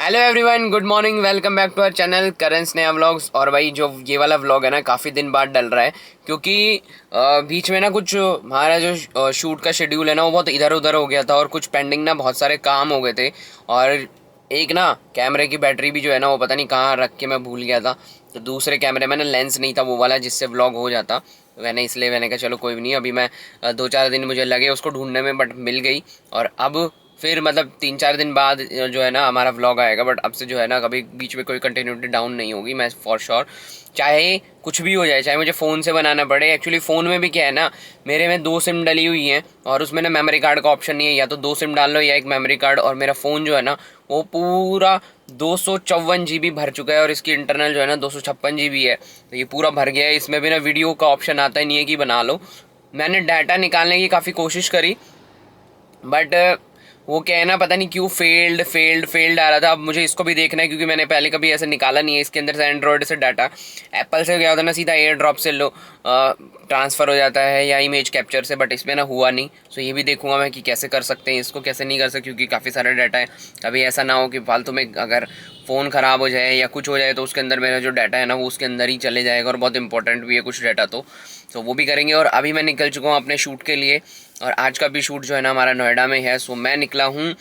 Hello everyone, good morning, welcome back to our channel करंस नया vlogs. और भाई जो ये वाला व्लॉग है ना, काफ़ी दिन बाद डल रहा है क्योंकि बीच में ना कुछ हमारा जो शूट का शेड्यूल है ना, वो बहुत इधर उधर हो गया था और कुछ पेंडिंग ना बहुत सारे काम हो गए थे। और एक ना कैमरे की बैटरी भी जो है ना, वो पता नहीं कहाँ रख के मैं भूल गया था। तो दूसरे कैमरे में ना लेंस नहीं था वो वाला जिससे व्लॉग हो जाता। इसलिए मैंने कहा चलो कोई भी नहीं, अभी मैं 2-4 दिन मुझे लगे उसको ढूंढने में, बट मिल गई। और अब फिर मतलब 3-4 दिन बाद जो है ना हमारा व्लॉग आएगा। बट अब से जो है ना कभी बीच में कोई कंटिन्यूटी डाउन नहीं होगी, मैं फॉर श्योर। चाहे कुछ भी हो जाए, चाहे मुझे फ़ोन से बनाना पड़े। एक्चुअली फ़ोन में भी क्या है ना, मेरे में 2 सिम डली हुई हैं और उसमें ना मेमोरी कार्ड का ऑप्शन नहीं है। या तो 2 सिम डाल लो या एक मेमोरी कार्ड। और मेरा फ़ोन जो है ना, वो पूरा 254 GB भर चुका है और इसकी इंटरनल जो है ना 256 GB है। तो ये पूरा भर गया है। इसमें भी ना वीडियो का ऑप्शन आता ही नहीं है कि बना लो। मैंने डाटा निकालने की काफ़ी कोशिश करी, बट वो क्या है ना, पता नहीं क्यों फेल्ड आ रहा था। अब मुझे इसको भी देखना है क्योंकि मैंने पहले कभी ऐसे निकाला नहीं है इसके अंदर से एंड्रॉयड से डाटा। एप्पल से क्या होता है ना, सीधा एयर ड्रॉप से लो ट्रांसफ़र हो जाता है या इमेज कैप्चर से, बट इसमें ना हुआ नहीं। सो ये भी देखूंगा मैं कि कैसे कर सकते हैं इसको, कैसे नहीं कर सकते, क्योंकि काफ़ी सारा डाटा है। कभी ऐसा ना हो कि फालतू में अगर फ़ोन ख़राब हो जाए या कुछ हो जाए तो उसके अंदर मेरा जो डाटा है ना वो उसके अंदर ही चले जाएगा। और बहुत इंपॉर्टेंट भी है कुछ डाटा, तो वो भी करेंगे। और अभी मैं निकल चुका हूँ अपने शूट के लिए। और आज का भी शूट जो है ना हमारा नोएडा में है। सो मैं निकला हूँ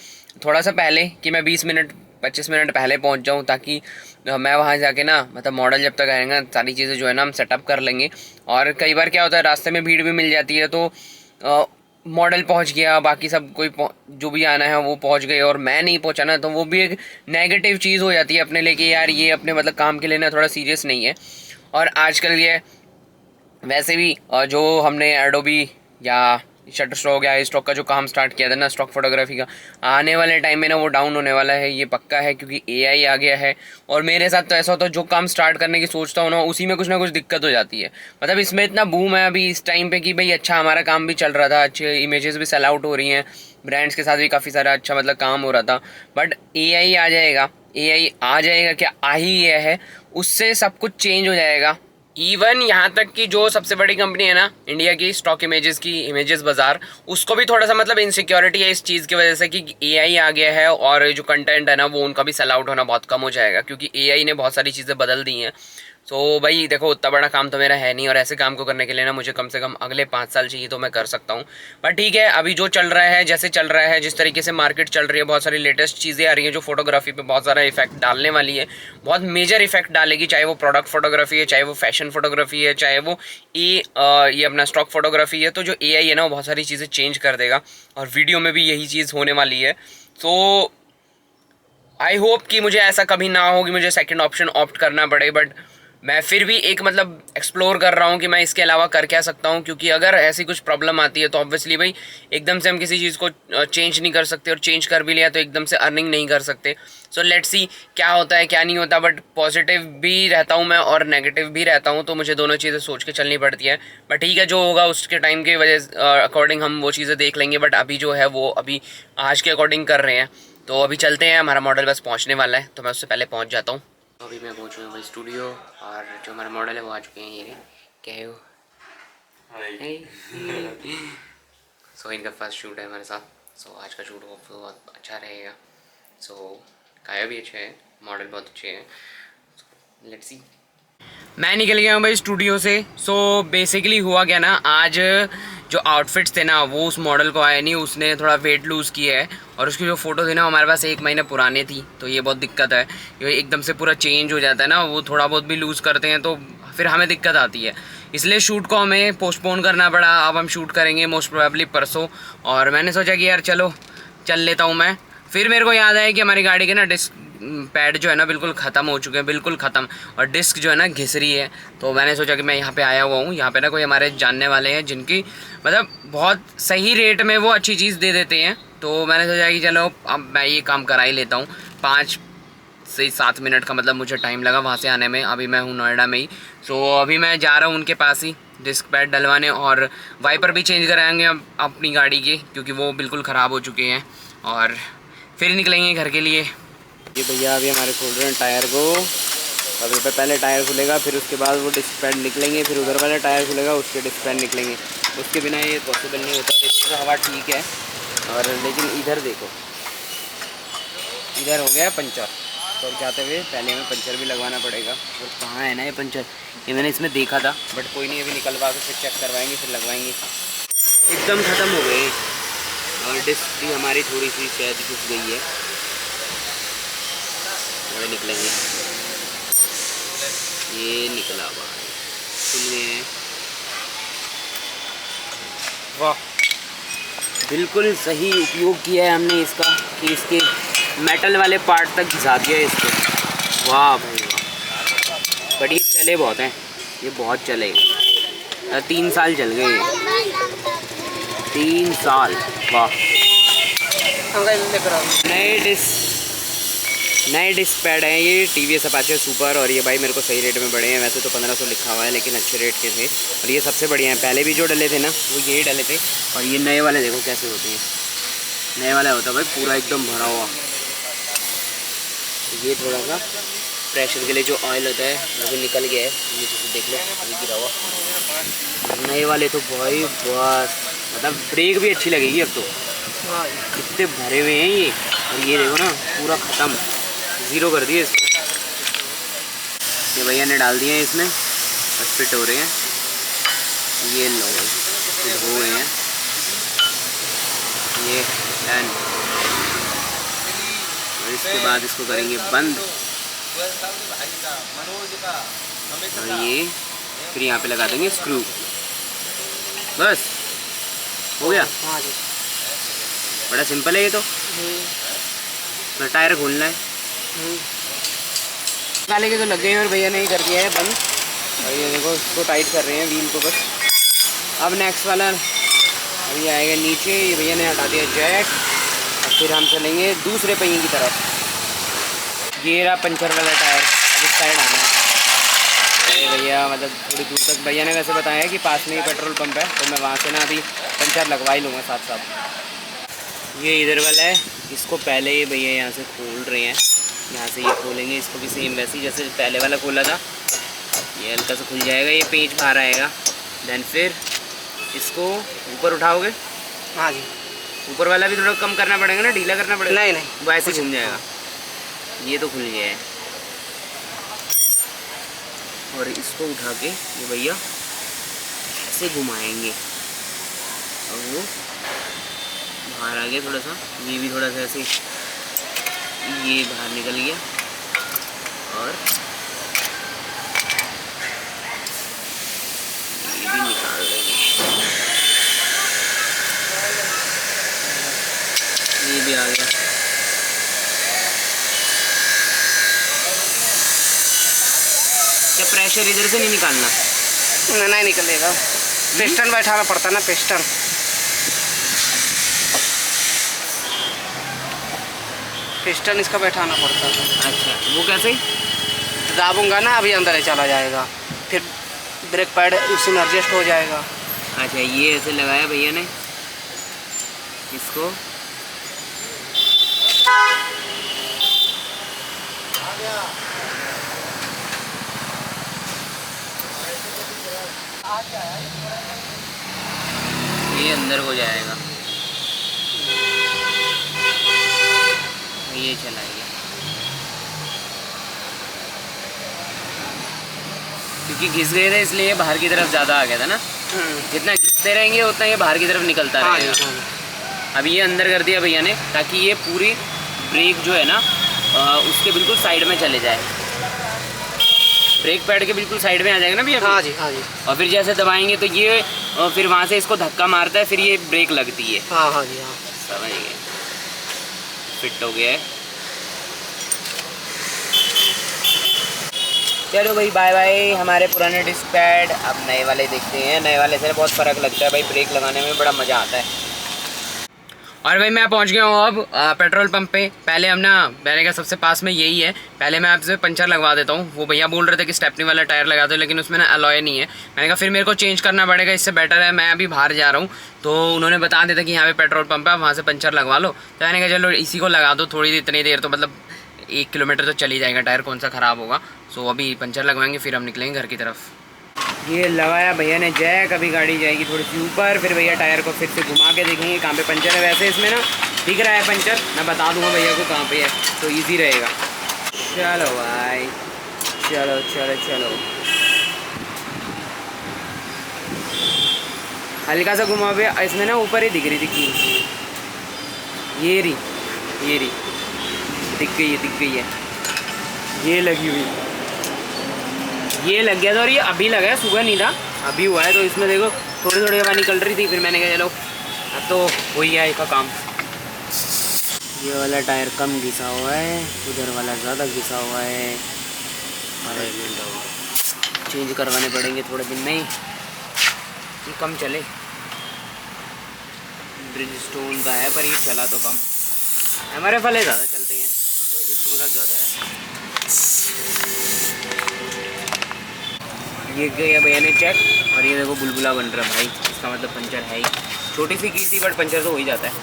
थोड़ा सा पहले कि मैं 20-25 मिनट पहले पहुँच जाऊँ, ताकि मैं वहाँ जाके ना, मतलब मॉडल जब तक आएगा सारी चीज़ें जो है ना हम सेटअप कर लेंगे। और कई बार क्या होता है, रास्ते में भीड़ भी मिल जाती है, तो मॉडल पहुंच गया, बाकी सब कोई जो भी आना है वो पहुंच गए और मैं नहीं पहुंचा ना, तो वो भी एक नेगेटिव चीज़ हो जाती है अपने लिए कि यार ये अपने मतलब काम के लिए ना थोड़ा सीरियस नहीं है। और आजकल ये वैसे भी जो हमने एडोबी या शटर स्टॉक या स्टॉक का जो काम स्टार्ट किया था ना, स्टॉक फोटोग्राफी का, आने वाले टाइम में ना वो डाउन होने वाला है, ये पक्का है, क्योंकि एआई आ गया है। और मेरे साथ तो ऐसा होता है, जो काम स्टार्ट करने की सोचता हूँ ना, उसी में कुछ ना कुछ दिक्कत हो जाती है। मतलब इसमें इतना बूम है अभी इस टाइम पे कि भाई अच्छा हमारा काम भी चल रहा था, अच्छे इमेजेस भी सेल आउट हो रही हैं, ब्रांड्स के साथ भी काफ़ी सारा अच्छा मतलब काम हो रहा था। बट एआई आ जाएगा, एआई आ जाएगा, क्या आ ही गया है, उससे सब कुछ चेंज हो जाएगा। इवन यहाँ तक कि जो सबसे बड़ी कंपनी है ना इंडिया की, स्टॉक इमेजेस की, इमेजेस बाजार, उसको भी थोड़ा सा मतलब इनसिक्योरिटी है इस चीज़ की वजह से कि एआई आ गया है। और जो कंटेंट है ना वो उनका भी सेल आउट होना बहुत कम हो जाएगा, क्योंकि एआई ने बहुत सारी चीज़ें बदल दी हैं। तो भाई देखो, उतना बड़ा काम तो मेरा है नहीं, और ऐसे काम को करने के लिए ना मुझे कम से कम अगले 5 साल चाहिए, तो मैं कर सकता हूँ। पर ठीक है, अभी जो चल रहा है, जैसे चल रहा है, जिस तरीके से मार्केट चल रही है, बहुत सारी लेटेस्ट चीज़ें आ रही हैं जो फोटोग्राफी पे बहुत सारा इफेक्ट डालने वाली है, बहुत मेजर इफेक्ट डालेगी। चाहे वो प्रोडक्ट फोटोग्राफी है, चाहे वो फैशन फोटोग्राफी है, चाहे वो ये अपना स्टॉक फोटोग्राफी है। तो जो एआई है ना वो बहुत सारी चीज़ें चेंज कर देगा, और वीडियो में भी यही चीज़ होने वाली है। तो आई होप कि मुझे ऐसा कभी ना हो कि मुझे सेकंड ऑप्शन ऑप्ट करना पड़े। बट मैं फिर भी एक मतलब एक्सप्लोर कर रहा हूँ कि मैं इसके अलावा कर क्या सकता हूँ, क्योंकि अगर ऐसी कुछ प्रॉब्लम आती है तो ऑब्वियसली भाई एकदम से हम किसी चीज़ को चेंज नहीं कर सकते, और चेंज कर भी लिया तो एकदम से अर्निंग नहीं कर सकते। सो लेट्स सी क्या होता है क्या नहीं होता। बट पॉजिटिव भी रहता हूँ मैं और नेगेटिव भी रहता हूँ, तो मुझे दोनों चीज़ें सोच के चलनी पड़ती है। बट ठीक है, जो होगा उसके टाइम के वजह अकॉर्डिंग हम वो चीज़ें देख लेंगे। बट अभी जो है वो अभी आज के अकॉर्डिंग कर रहे हैं। तो अभी चलते हैं, हमारा मॉडल बस पहुंचने वाला है, तो मैं उससे पहले पहुंच जाता हूँ। तो अभी मैं पहुंच चुका हूँ स्टूडियो, और जो हमारा मॉडल है वो आ चुके हैं। ये क्या हो सो इनका फर्स्ट शूट है हमारे साथ। सो आज का शूट बहुत अच्छा रहेगा। सो काया भी अच्छे है, मॉडल बहुत अच्छे हैं। Let's see. मैं निकल गया हूँ भाई स्टूडियो से। सो बेसिकली हुआ क्या ना, आज जो आउटफिट्स थे ना वो उस मॉडल को आए नहीं, उसने थोड़ा वेट लूज़ किया है। और उसकी जो फ़ोटो थी ना हमारे पास 1 महीने पुरानी थी, तो ये बहुत दिक्कत है। ये एकदम से पूरा चेंज हो जाता है ना, वो थोड़ा बहुत भी लूज़ करते हैं तो फिर हमें दिक्कत आती है। इसलिए शूट को हमें पोस्टपोन करना पड़ा। अब हम शूट करेंगे मोस्ट प्रोबेबली परसों। और मैंने सोचा कि यार चलो चल लेता हूँ मैं। फिर मेरे को याद आया कि हमारी गाड़ी के ना डिस्क पैड जो है ना बिल्कुल ख़त्म हो चुके हैं, बिल्कुल ख़त्म, और डिस्क जो है ना घिस रही है। तो मैंने सोचा कि मैं यहाँ पे आया हुआ हूँ, यहाँ पे ना कोई हमारे जानने वाले हैं जिनकी मतलब बहुत सही रेट में वो अच्छी चीज़ दे देते हैं। तो मैंने सोचा कि चलो अब मैं ये काम करा ही लेता हूँ। 5 से 7 मिनट का मतलब मुझे टाइम लगा वहाँ से आने में। अभी मैं हूँ नोएडा में ही। सो अभी मैं जा रहा हूँ उनके पास ही डिस्क पैड डलवाने, और वाइपर भी चेंज कराएंगे अपनी गाड़ी के, क्योंकि वो बिल्कुल ख़राब हो चुके हैं। और फिर निकलेंगे घर के लिए। ये भैया अभी हमारे खोल रहे हैं टायर को। अभी पहले टायर खुलेगा, फिर उसके बाद वो डिस्क पैड निकलेंगे, फिर उधर वाला टायर खुलेगा, उसके डिस्क पैड निकलेंगे। उसके बिना ये पॉसिबल नहीं होता। इधर हवा ठीक है, और लेकिन इधर देखो, इधर हो गया पंचर। तो जाते हुए पहले हमें पंचर भी लगवाना पड़ेगा। और कहाँ है ना ये पंचर, ये मैंने इसमें देखा था बट कोई नहीं, अभी निकलवा के फिर चेक करवाएंगे फिर लगवाएंगे। एकदम ख़त्म हो गए और डिस्क भी हमारी थोड़ी सी शायद घुस गई है, थोड़े निकलेंगे। ये निकला भाई, सुनिए वाह, बिल्कुल सही उपयोग किया है हमने इसका कि इसके मेटल वाले पार्ट तक घिसा दिया है इसको। वाह भाई वाह, बट ये चले बहुत हैं, ये बहुत चले, 3 साल चल गए, 3 साल। वाह, नए डिस्क पैड हैं ये TVS अपाचे सुपर, और ये भाई मेरे को सही रेट में पड़े हैं। वैसे तो 1500 लिखा हुआ है लेकिन अच्छे रेट के थे, और ये सबसे बढ़िया हैं। पहले भी जो डले थे ना वो यही डले थे, और ये नए वाले देखो कैसे होते हैं। नए वाला होता है भाई पूरा एकदम भरा हुआ। ये थोड़ा सा प्रेशर के लिए जो ऑयल होता है वो भी निकल गया है, नीचे से देख लो अभी गिरा हुआ। नए वाले तो भाई बस मतलब ब्रेक भी अच्छी लगेगी अब तो, कितने भरे हुए हैं ये। और ये देखो ना पूरा ख़त्म, ज़ीरो कर दिए इसको। ये भैया ने डाल दिए हैं इसमें, बस फिट हो रहे हैं। ये लो फिट हो गए हैं, ये डन। और इसके बाद इसको करेंगे बंद, और ये फिर यहाँ पे लगा देंगे स्क्रू, बस हो गया। बड़ा सिंपल है ये तो। टायर खोलना है, काले के तो लग गए हैं और भैया ने ही कर दिया है बंद। और ये देखो इसको टाइट कर रहे हैं व्हील को बस। अब नेक्स्ट वाला अभी आएगा नीचे, ये भैया ने हटा दिया जैक, और फिर हम चलेंगे दूसरे पहिए की तरफ। ये रहा पंचर वाला टायर, अब इस साइड आना है। अरे भैया मतलब थोड़ी दूर तक, भैया ने वैसे बताया कि पास में ही पेट्रोल पंप है, तो मैं वहाँ से ना अभी पंचर लगवा ही लूँगा साथ साथ। ये इधर वाला है, इसको पहले ये भैया यहाँ से खोल रहे हैं, यहाँ से ये खोलेंगे इसको भी सेम वैसे ही जैसे पहले वाला खोला था। ये हल्का सा खुल जाएगा, ये पेंच बाहर आएगा। देन फिर इसको ऊपर उठाओगे। हाँ जी, ऊपर वाला भी थोड़ा कम करना पड़ेगा ना, ढीला करना पड़ेगा। नहीं नहीं, वो ऐसे ही घूम जाएगा। ये तो खुल गया है, और इसको उठा के ये भैया ऐसे घुमाएंगे, और वो बाहर आ गया थोड़ा सा। ये भी थोड़ा सा ऐसे, ये बाहर निकल गया, और ये भी निकाल देंगे। ये भी आ गया। क्या प्रेशर इधर से नहीं निकालना? नहीं निकलेगा, पिस्टन बैठाना पड़ता ना, पिस्टन। पिस्टन इसका बैठाना पड़ता है। अच्छा, वो कैसे? दाबूंगा ना अभी अंदर ही चला जाएगा, फिर ब्रेक पैड उसी में एडजस्ट हो जाएगा। अच्छा, ये ऐसे लगाया भैया ने इसको। ये अंदर हो जाएगा, ये चला गया। क्योंकि घिस गए थे इसलिए ये बाहर की तरफ ज़्यादा आ गया था ना। जितना घिसते रहेंगे उतना ये बाहर की तरफ निकलता रहेगा। अब ये अंदर कर दिया भैया ने, ताकि ये पूरी ब्रेक जो है ना उसके बिल्कुल साइड में चले जाए। ब्रेक पैड के बिल्कुल साइड में आ जाएगा ना भैया। हाँ जी, हाँ जी। और फिर जैसे दबाएंगे तो ये फिर वहाँ से इसको धक्का मारता है, फिर ये ब्रेक लगती है। हाँ हाँ जी, हाँ समझ गए। फिट हो गया है। चलो भाई बाय बाय हमारे पुराने डिस्क पैड। अब नए वाले देखते हैं। नए वाले से बहुत फ़र्क लगता है भाई, ब्रेक लगाने में बड़ा मज़ा आता है। और भाई मैं पहुंच गया हूँ अब पेट्रोल पंप पे। पहले हम ना, मैंने कहा सबसे पास में यही है, पहले मैं आपसे पंचर लगवा देता हूँ। वो भैया बोल रहे थे कि स्टेपनी वाला टायर लगा दो, लेकिन उसमें ना अलॉय नहीं है। मैंने कहा फिर मेरे को चेंज करना पड़ेगा, इससे बेटर है मैं अभी बाहर जा रहा हूँ। तो उन्होंने बता दिया था कि यहाँ पे पेट्रोल पंप है, वहाँ से पंचर लगवा लो। तो मैंने कहा चलो इसी को लगा दो थोड़ी इतनी देर, तो मतलब 1 किलोमीटर तो चल ही जाएगा, टायर कौन सा ख़राब होगा। सो अभी पंचर लगवाएंगे फिर हम निकलेंगे घर की तरफ। ये लगाया भैया ने जैक, अभी गाड़ी जाएगी थोड़ी सी ऊपर, फिर भैया टायर को फिर से घुमा के देखेंगे कहाँ पे पंचर है। वैसे इसमें ना दिख रहा है पंचर, मैं बता दूंगा भैया को कहाँ पे है, तो इजी रहेगा। चलो भाई, चलो चलो चलो, हल्का सा घुमा भी इसमें ना, ऊपर ही दिख रही थी की, ये रही दिख गई है, ये लगी हुई, ये लग गया था और ये अभी लगा है, सुबह नहीं था, अभी हुआ है। तो इसमें देखो थोड़ी थोड़ी हवा निकल रही थी, फिर मैंने कहा चलो अब तो हो ही गया इसका काम। ये वाला टायर कम घिसा हुआ है, उधर वाला ज़्यादा घिसा हुआ है, चेंज करवाने पड़ेंगे थोड़े दिन में, ये कम चले। ब्रिजस्टोन का है पर ये चला तो कम, हमारे फले ज़्यादा चलते हैं, ब्रिजस्टोन का ज़्यादा है। ये गया भैया ने चेक, और ये देखो बुलबुला बन रहा है भाई, इसका मतलब पंचर है ही, छोटी सी की थी बट पंचर तो हो ही जाता है।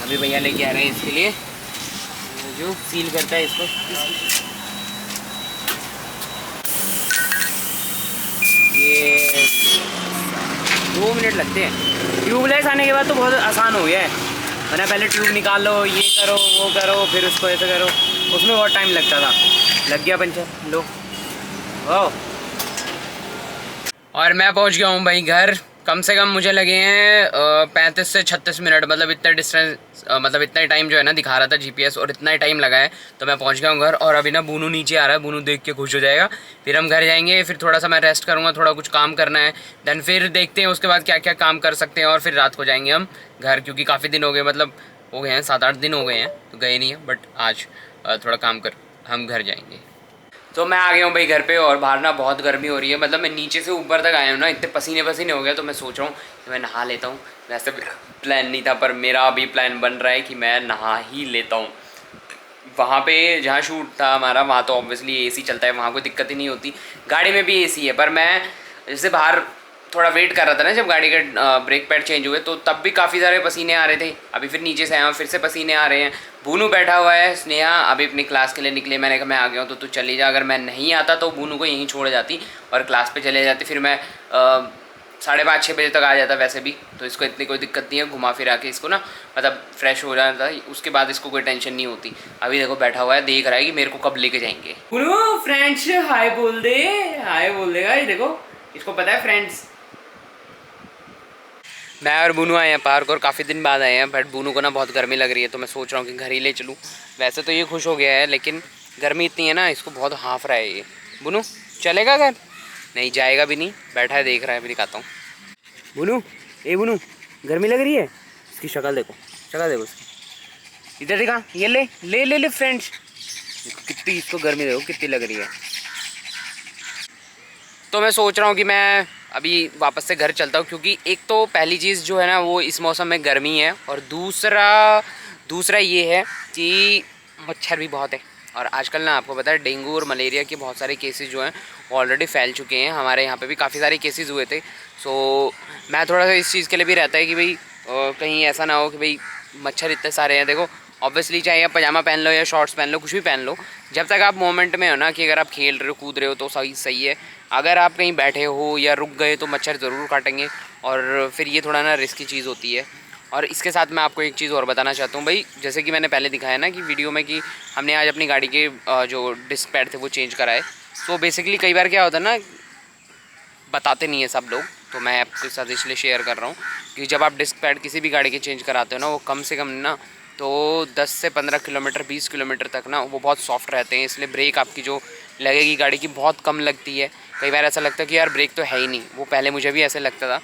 अभी भैया लेके आ रहे हैं इसके लिए, जो सील करता है इसको, ये 2 मिनट लगते हैं। ट्यूबलेस आने के बाद तो बहुत आसान हो गया है, वरना पहले ट्यूब निकाल लो, ये करो वो करो, फिर उसको ऐसे करो, उसमें बहुत टाइम लगता था। लग गया पंचर, लो ओ। और मैं पहुंच गया हूं भाई घर, कम से कम मुझे लगे हैं 35 से 36 मिनट, मतलब इतना डिस्टेंस, मतलब इतना टाइम जो है ना दिखा रहा था जीपीएस, और इतना ही टाइम लगा है। तो मैं पहुंच गया हूँ घर, और अभी ना बूनू नीचे आ रहा है, बूनू देख के खुश हो जाएगा। फिर हम घर जाएंगे, फिर थोड़ा सा मैं रेस्ट करूँगा, थोड़ा कुछ काम करना है, देन फिर देखते हैं उसके बाद क्या क्या काम कर सकते हैं, और फिर रात को जाएंगे हम घर, क्योंकि काफ़ी दिन हो गए, मतलब हो गए हैं 7-8 दिन हो गए हैं, तो गए नहीं हैं, बट आज थोड़ा काम कर हम घर जाएंगे। तो मैं आ गया हूँ भाई घर पे, और बाहर ना बहुत गर्मी हो रही है, मतलब मैं नीचे से ऊपर तक आया हूँ ना, इतने पसीने पसीने हो गए, तो मैं सोच रहा हूँ कि मैं नहा लेता हूँ। वैसे प्लान नहीं था, पर मेरा अभी प्लान बन रहा है कि मैं नहा ही लेता हूँ। वहाँ पे जहाँ शूट था हमारा, वहाँ तो ऑब्वियसली एसी चलता है, वहाँ कोई दिक्कत ही नहीं होती, गाड़ी में भी एसी है। पर मैं जैसे बाहर थोड़ा वेट कर रहा था ना, जब गाड़ी का ब्रेक पैड चेंज हुए, तो तब भी काफ़ी सारे पसीने आ रहे थे। अभी फिर नीचे से आया हूँ, फिर से पसीने आ रहे हैं। बूनू बैठा हुआ है, स्नेहा अभी अपनी क्लास के लिए निकले, मैंने कहा मैं आ गया हूँ तो तू चली जा। अगर मैं नहीं आता तो बूनू को यहीं छोड़ जाती और क्लास पे चले जाती, फिर मैं 5:30-6 बजे तक आ जाता वैसे भी, तो इसको इतनी कोई दिक्कत नहीं है, घुमा फिरा के इसको ना, मतलब फ्रेश हो जाता, उसके बाद इसको कोई टेंशन नहीं होती। अभी देखो बैठा हुआ है, देख रहा है कि मेरे को कब लेके जाएंगे। बूनू फ्रेंड्स हाय बोल दे, हाय बोल देगा, ये देखो इसको पता है फ्रेंड्स। मैं और बूनू आए हैं पार्क, और काफ़ी दिन बाद आए हैं, बट बूनू को ना बहुत गर्मी लग रही है, तो मैं सोच रहा हूँ कि घर ही ले चलूँ। वैसे तो ये खुश हो गया है, लेकिन गर्मी इतनी है ना, इसको बहुत हाँफ रहा है ये। बूनू चलेगा घर? नहीं जाएगा भी नहीं, बैठा है देख रहा है, अभी दिखाता हूँ। बूनू, ए बूनू, गर्मी लग रही है? इसकी शक्ल देखो, शक्ल देखो उसकी, इधर दिखा, ये ले ले ले ले फ्रेंड्स, कितनी इसको गर्मी देखो कितनी लग रही है। तो मैं सोच रहा हूँ कि मैं अभी वापस से घर चलता हूँ, क्योंकि एक तो पहली चीज़ जो है ना वो इस मौसम में गर्मी है, और दूसरा ये है कि मच्छर भी बहुत है। और आजकल ना आपको पता है डेंगू और मलेरिया के बहुत सारे केसेस जो हैं वो ऑलरेडी फैल चुके हैं। हमारे यहाँ पे भी काफ़ी सारे केसेस हुए थे। सो मैं थोड़ा सा इस चीज़ के लिए भी रहता है कि भाई कहीं ऐसा ना हो कि भाई मच्छर इतने सारे हैं। देखो ऑब्वियसली चाहे आप पजामा पहन लो या शॉर्ट्स पहन लो, कुछ भी पहन लो, जब तक आप मोमेंट में हो ना, कि अगर आप खेल रहे हो कूद रहे हो तो सही है। अगर आप कहीं बैठे हो या रुक गए तो मच्छर ज़रूर काटेंगे, और फिर ये थोड़ा ना रिस्की चीज़ होती है। और इसके साथ मैं आपको एक चीज़ और बताना चाहता हूँ भाई, जैसे कि मैंने पहले दिखाया ना कि वीडियो में, कि हमने आज अपनी गाड़ी के जो डिस्क पैड थे वो चेंज कराए। सो बेसिकली कई बार क्या होता है ना, बताते नहीं है सब लोग, तो मैं आपके साथ इसलिए शेयर कर रहा हूँ कि जब आप डिस्क पैड किसी भी गाड़ी के चेंज कराते हो ना, वो कम से कम ना तो 10 से 15 किलोमीटर 20 किलोमीटर तक ना वो बहुत सॉफ्ट रहते हैं। इसलिए ब्रेक आपकी जो लगेगी गाड़ी की बहुत कम लगती है। कई बार ऐसा लगता है कि यार ब्रेक तो है ही नहीं, वो पहले मुझे भी ऐसे लगता था,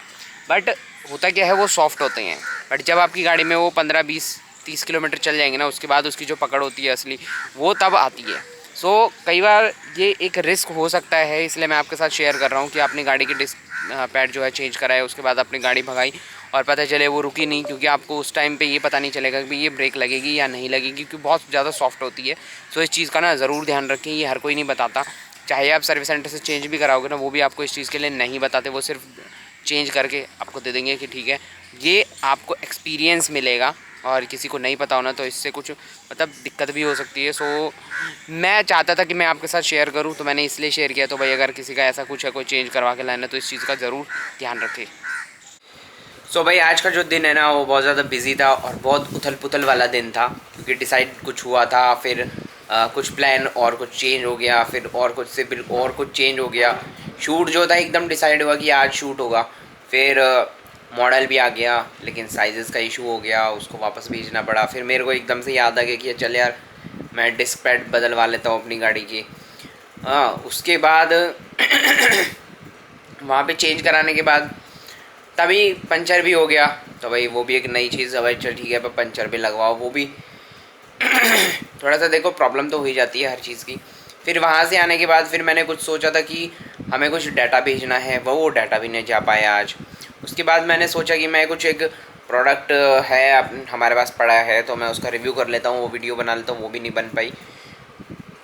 बट होता क्या है वो सॉफ्ट होते हैं। बट जब आपकी गाड़ी में वो 15 20 30 किलोमीटर चल जाएंगे ना, उसके बाद उसकी जो पकड़ होती है असली, वो तब आती है। सो कई बार ये एक रिस्क हो सकता है, इसलिए मैं आपके साथ शेयर कर रहा हूँ कि आपने गाड़ी की डिस्क पैड जो है चेंज कराए, उसके बाद अपनी गाड़ी भगाई और पता चले वो रुकी नहीं, क्योंकि आपको उस टाइम पे ये पता नहीं चलेगा कि ये ब्रेक लगेगी या नहीं लगेगी, क्योंकि बहुत ज़्यादा सॉफ्ट होती है। सो इस चीज़ का ना ज़रूर ध्यान रखें, ये हर कोई नहीं बताता। चाहे आप सर्विस सेंटर से चेंज भी कराओगे ना, वो भी आपको इस चीज़ के लिए नहीं बताते, वो सिर्फ चेंज करके आपको दे देंगे कि ठीक है। ये आपको एक्सपीरियंस मिलेगा और किसी को नहीं पता होना तो इससे कुछ मतलब दिक्कत भी हो सकती है। सो मैं चाहता था कि मैं आपके साथ शेयर करूं, तो मैंने इसलिए शेयर किया। तो भाई अगर किसी का ऐसा कुछ है, कोई चेंज करवा के लाना, तो इस चीज़ का ज़रूर ध्यान रखें। सो भाई आज का जो दिन है ना वो बहुत ज़्यादा बिजी था और बहुत उथल पुथल वाला दिन था, क्योंकि डिसाइड कुछ हुआ था, फिर कुछ प्लान और कुछ चेंज हो गया, फिर और कुछ से फिर और कुछ चेंज हो गया। शूट जो था एकदम डिसाइड हुआ कि आज शूट होगा, फिर मॉडल भी आ गया, लेकिन साइजेस का इशू हो गया, उसको वापस भेजना पड़ा। फिर मेरे को एकदम से याद आ गया कि चल यार मैं डिस्क पैड बदलवा लेता हूँ अपनी गाड़ी की। हाँ, उसके बाद वहाँ पे चेंज कराने के बाद तभी पंचर भी हो गया। तो भाई वो भी एक नई चीज़ है भाई, चल ठीक है, पर पंचर भी लगवाओ, वो भी थोड़ा सा देखो प्रॉब्लम तो हो ही जाती है हर चीज़ की। फिर वहाँ से आने के बाद फिर मैंने कुछ सोचा था कि हमें कुछ डाटा भेजना है, वो डाटा भी नहीं जा पाया आज। उसके बाद मैंने सोचा कि मैं कुछ एक प्रोडक्ट है हमारे पास पड़ा है, तो मैं उसका रिव्यू कर लेता हूँ, वो वीडियो बना लेता हूँ, वो भी नहीं बन पाई।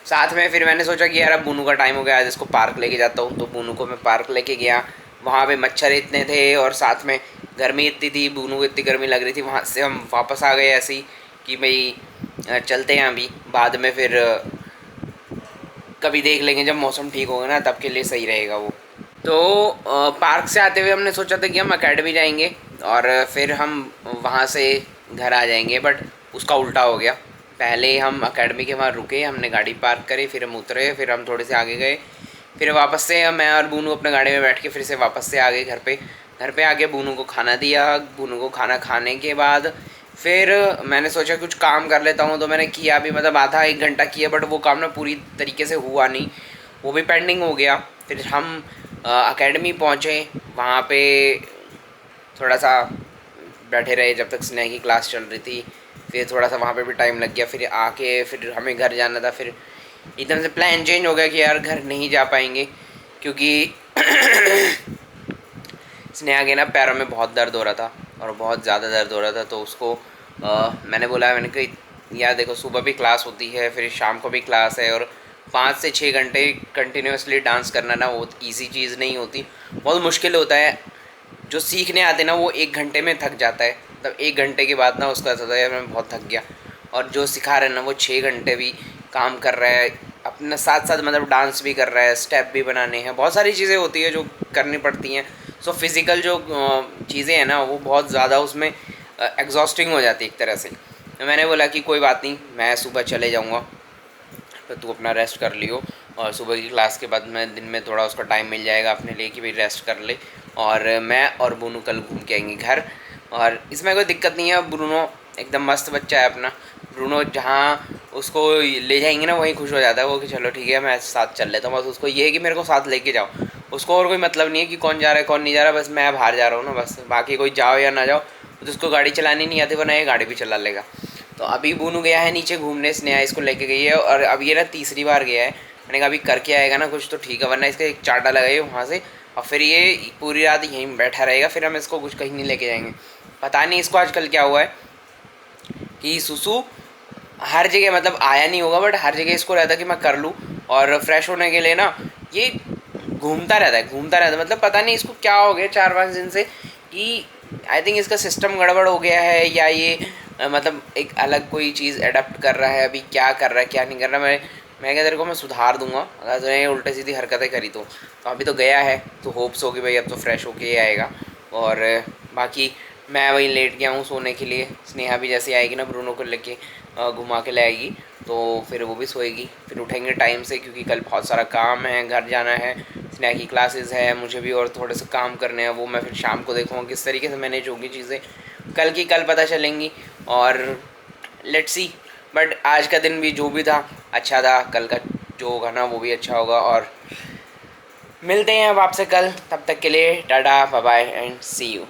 साथ में फिर मैंने सोचा कि यार अब बूनू का टाइम हो गया, आज इसको पार्क लेके जाता हूँ। तो बूनू को मैं पार्क लेके गया, वहाँ पे मच्छर इतने थे और साथ में गर्मी इतनी थी, बूनू को इतनी गर्मी लग रही थी। वहाँ से हम वापस आ गए ऐसे ही कि भाई चलते हैं अभी, बाद में फिर कभी देख लेंगे जब मौसम ठीक होगा ना, तब के लिए सही रहेगा वो। तो पार्क से आते हुए हमने सोचा था कि हम अकेडमी जाएंगे और फिर हम वहाँ से घर आ जाएंगे, बट उसका उल्टा हो गया। पहले हम अकेडमी के वहाँ रुके, हमने गाड़ी पार्क करी, फिर हम उतरे, फिर हम थोड़े से आगे गए, फिर वापस से मैं और बूनू अपने गाड़ी में बैठ के फिर से वापस से आ गए घर पे। घर पे आके बूनू को खाना दिया। बूनू को खाना खाने के बाद फिर मैंने सोचा कुछ काम कर लेता हूँ, तो मैंने किया भी, मतलब आधा एक घंटा किया, बट वो काम ना पूरी तरीके से हुआ नहीं, वो भी पेंडिंग हो गया। फिर हम अकेडमी पहुँचे, वहाँ पे थोड़ा सा बैठे रहे जब तक स्नेह की क्लास चल रही थी। फिर थोड़ा सा वहाँ पे भी टाइम लग गया, फिर आके फिर हमें घर जाना था। फिर एकदम से प्लान चेंज हो गया कि यार घर नहीं जा पाएंगे, क्योंकि स्नेहा के ना पैरों में बहुत दर्द हो रहा था और बहुत ज़्यादा दर्द हो रहा था। तो उसको मैंने कहा यार देखो सुबह भी क्लास होती है, फिर शाम को भी क्लास है, और 5 से 6 घंटे कंटिन्यूसली डांस करना ना बहुत ईजी चीज़ नहीं होती, बहुत मुश्किल होता है। जो सीखने आते ना वो 1 घंटे में थक जाता है, मतलब 1 घंटे के बाद ना उसका ऐसा होता है मैं बहुत थक गया। और जो सिखा रहे हैं ना वो 6 घंटे भी काम कर रहा है अपना साथ साथ, मतलब डांस भी कर रहा है, स्टेप भी बनाने हैं, बहुत सारी चीज़ें होती है जो करनी पड़ती हैं। सो फिज़िकल जो चीज़ें हैं ना वो बहुत ज़्यादा उसमें एग्जॉस्टिंग हो जाती है एक तरह से। तो मैंने बोला कि कोई बात नहीं, मैं सुबह चले जाऊँगा, तो तू अपना रेस्ट कर लियो, और सुबह की क्लास के बाद में दिन में थोड़ा उसका टाइम मिल जाएगा अपने लिए कि भाई रेस्ट कर ले, और मैं और ब्रूनो कल घूम के आएंगे घर। और इसमें कोई दिक्कत नहीं है, ब्रूनो एकदम मस्त बच्चा है अपना। ब्रूनो जहाँ उसको ले जाएंगे ना वहीं खुश हो जाता है वो कि चलो ठीक है मैं साथ चल लेता हूँ। बस उसको ये है कि मेरे को साथ लेके जाओ, उसको और कोई मतलब नहीं है कि कौन जा रहा है कौन नहीं जा रहा, बस मैं बाहर जा रहा हूँ ना बस, बाकी कोई जाओ या ना जाओ, तो उसको गाड़ी चलानी नहीं आती, वरना ये गाड़ी भी चला लेगा। तो अभी बूनू गया है नीचे घूमने, स्नेहा इसको लेके गई है, और अब ये ना तीसरी बार गया है। मैंने कहा अभी करके आएगा ना कुछ तो ठीक है, वरना इसका एक चाटा लगाइए वहाँ से, और फिर ये पूरी रात यहीं बैठा रहेगा, फिर हम इसको कुछ कहीं नहीं लेके जाएंगे। पता नहीं इसको आजकल क्या हुआ है कि सुसु हर जगह, मतलब आया नहीं होगा बट हर जगह इसको रहता है कि मैं कर लूँ, और फ्रेश होने के लिए ना ये घूमता रहता है घूमता रहता है। मतलब पता नहीं इसको क्या हो गया 4-5 दिन से, कि आई थिंक इसका सिस्टम गड़बड़ हो गया है, या ये मतलब एक अलग कोई चीज़ अडेप्ट कर रहा है। अभी क्या कर रहा है क्या नहीं कर रहा, मैं क्या तेरे को मैं सुधार दूंगा अगर तूने उल्टे सीधी हरकतें करी तो। अभी तो गया है तो होप्स होगी भाई अब तो फ्रेश होके ही आएगा। और बाकी मैं वहीं लेट गया हूँ सोने के लिए। स्नेहा भी जैसे आएगी ना ब्रूनो को लेके घुमा के लाएगी, तो फिर वो भी सोएगी, फिर उठेंगे टाइम से, क्योंकि कल बहुत सारा काम है, घर जाना है, स्नेहा की क्लासेस है, मुझे भी और थोड़े से काम करने हैं, वो मैं फिर शाम को देखूँगा किस तरीके से मैनेज होगी चीज़ें, कल की कल पता चलेंगी। और लेट्स सी, बट आज का दिन भी जो भी था अच्छा था, कल का जो होगा ना वो भी अच्छा होगा। और मिलते हैं अब आपसे कल, तब तक के लिए tata bye bye and see you.